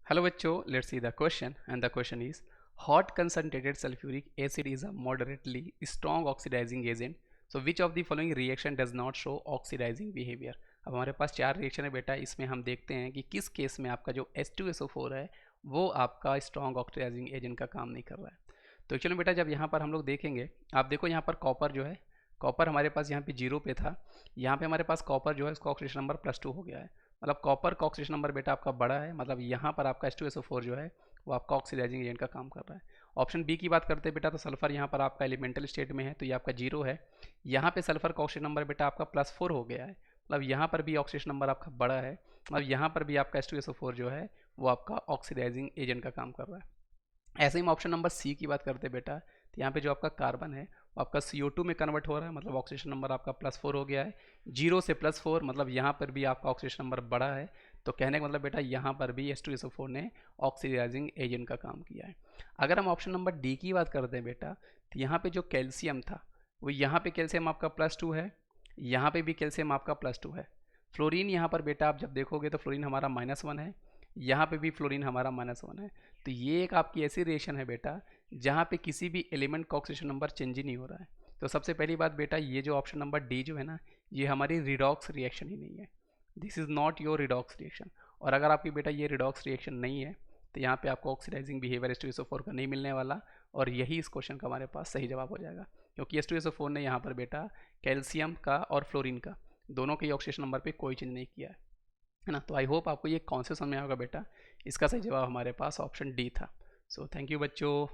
Hello बच्चों, let's see the question and the question is hot concentrated sulfuric acid is a moderately strong oxidizing agent. So which of the following reaction does not show oxidizing behavior? अब हमारे पास चार reaction है बेटा, इसमें हम देखते हैं कि किस केस में आपका जो H2SO4 है वो आपका स्ट्रॉन्ग ऑक्सीडाइजिंग एजेंट का काम नहीं कर रहा है। तो चलो बेटा, जब यहाँ पर हम लोग देखेंगे, आप देखो यहाँ पर कॉपर जो है, कॉपर हमारे पास यहाँ पे 0 पे था, यहाँ पे हमारे पास कॉपर जो है उसका ऑक्सीडेशन नंबर +2 हो गया है। मतलब कॉपर का ऑक्सीडेशन नंबर बेटा आपका बड़ा है, मतलब यहाँ पर आपका H2SO4 जो है वो आपका ऑक्सीडाइजिंग एजेंट का काम कर रहा है। ऑप्शन बी की बात करते हैं बेटा, तो सल्फर यहाँ पर आपका एलिमेंटल स्टेट में है तो ये आपका 0 है। यहाँ पे सल्फर का ऑक्सीजन नंबर बेटा आपका +4 हो गया है, मतलब यहाँ पर भी ऑक्सीजन नंबर आपका बड़ा है, मतलब यहाँ पर भी आपका H2SO4 जो है वो आपका ऑक्सीडाइजिंग एजेंट का काम कर रहा है। ऐसे ही हम ऑप्शन नंबर सी की बात करते हैं बेटा, तो यहाँ पे जो आपका कार्बन है वो आपका CO2 में कन्वर्ट हो रहा है, मतलब ऑक्सीजन नंबर आपका +4 हो गया है। 0 से +4 मतलब यहाँ पर भी आपका ऑक्सीजन नंबर बड़ा है, तो कहने का मतलब बेटा यहाँ पर भी H2SO4 ने ऑक्सीडाइजिंग एजेंट का काम किया है। अगर हम ऑप्शन नंबर डी की बात करते हैं बेटा, तो यहाँ पे जो कैल्शियम था वो यहाँ पे कैल्शियम आपका +2 है, यहाँ पे भी कैल्शियम आपका +2 है। फ्लोरीन यहाँ पर बेटा आप जब देखोगे तो फ्लोरीन हमारा -1 है, यहाँ पे भी फ्लोरीन हमारा -1 है। तो ये एक आपकी ऐसी रिएक्शन है बेटा जहाँ पे किसी भी एलिमेंट का ऑक्सीजन नंबर चेंज ही नहीं हो रहा है। तो सबसे पहली बात बेटा, ये जो ऑप्शन नंबर डी जो है ना, ये हमारी रिडॉक्स रिएक्शन ही नहीं है। This is not your redox reaction. और अगर आपकी बेटा ये रिडॉक्स रिएक्शन नहीं है तो यहाँ पे आपको ऑक्सीडाइजिंग बिहेवियर H2SO4 का नहीं मिलने वाला, और यही इस क्वेश्चन का हमारे पास सही जवाब हो जाएगा, क्योंकि H2SO4 ने यहाँ पर बेटा कैल्शियम का और फ्लोरीन का दोनों के ऑक्सीजन नंबर पे कोई चेंज नहीं किया है ना। तो आई होप आपको ये कॉन्सेप्ट समझ में आएगा बेटा। इसका सही जवाब हमारे पास ऑप्शन डी था। सो थैंक यू बच्चों।